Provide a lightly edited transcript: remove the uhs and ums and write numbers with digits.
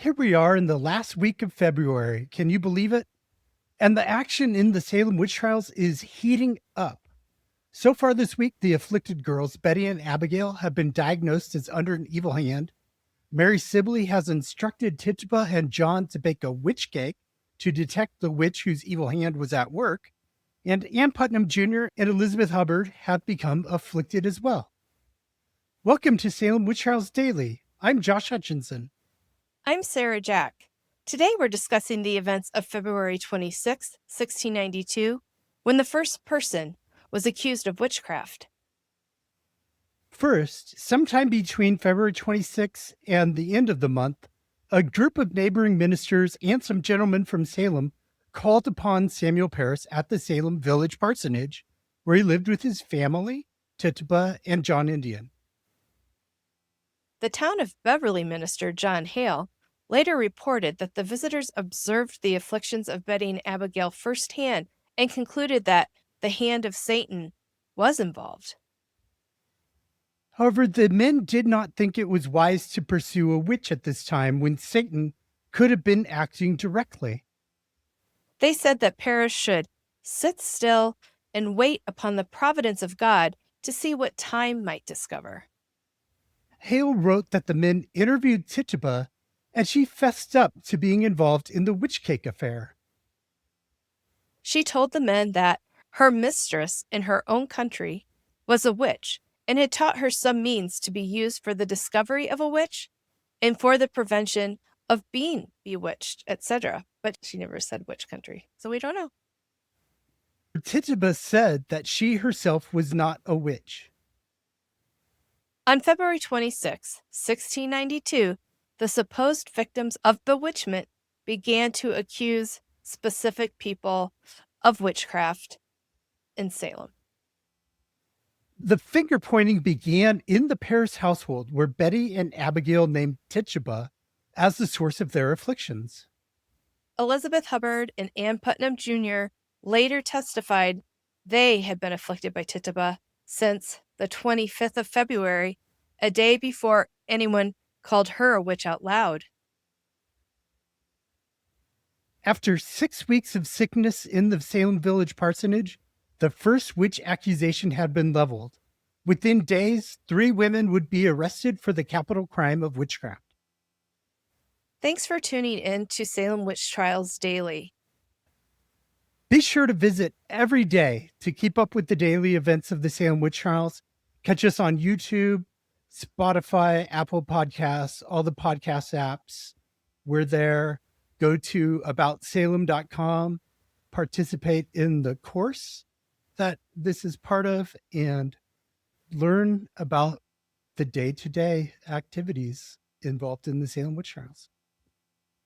Here we are in the last week of February. Can you believe it? And the action in the Salem Witch Trials is heating up. So far this week, the afflicted girls, Betty and Abigail, have been diagnosed as under an evil hand. Mary Sibley has instructed Tituba and John to bake a witch cake to detect the witch whose evil hand was at work. And Ann Putnam Jr. and Elizabeth Hubbard have become afflicted as well. Welcome to Salem Witch Trials Daily. I'm Josh Hutchinson. I'm Sarah Jack. Today we're discussing the events of February 26, 1692, when the first person was accused of witchcraft. First, sometime between February 26 and the end of the month, a group of neighboring ministers and some gentlemen from Salem called upon Samuel Parris at the Salem Village parsonage, where he lived with his family, Tituba, and John Indian. The town of Beverly minister John Hale later reported that the visitors observed the afflictions of Betty and Abigail firsthand and concluded that the hand of Satan was involved. However, the men did not think it was wise to pursue a witch at this time when Satan could have been acting directly. They said that Parris should sit still and wait upon the providence of God to see what time might discover. Hale wrote that the men interviewed Tituba, and she fessed up to being involved in the witch cake affair. She told the men that her mistress in her own country was a witch and had taught her some means to be used for the discovery of a witch and for the prevention of being bewitched, etc. But she never said which country, so we don't know. Tituba said that she herself was not a witch. On February 26, 1692, the supposed victims of bewitchment began to accuse specific people of witchcraft in Salem. The finger pointing began in the Parris household, where Betty and Abigail named Tituba as the source of their afflictions. Elizabeth Hubbard and Ann Putnam Jr. later testified they had been afflicted by Tituba since the 25th of February, a day before anyone called her a witch out loud. After 6 weeks of sickness in the Salem Village parsonage, the first witch accusation had been leveled. Within days, 3 women would be arrested for the capital crime of witchcraft. Thanks for tuning in to Salem Witch Trials Daily. Be sure to visit every day to keep up with the daily events of the Salem Witch Trials. Catch us on YouTube, Spotify, Apple Podcasts, all the podcast apps. We're there. Go to aboutsalem.com, participate in the course that this is part of, and learn about the day-to-day activities involved in the Salem Witch Trials.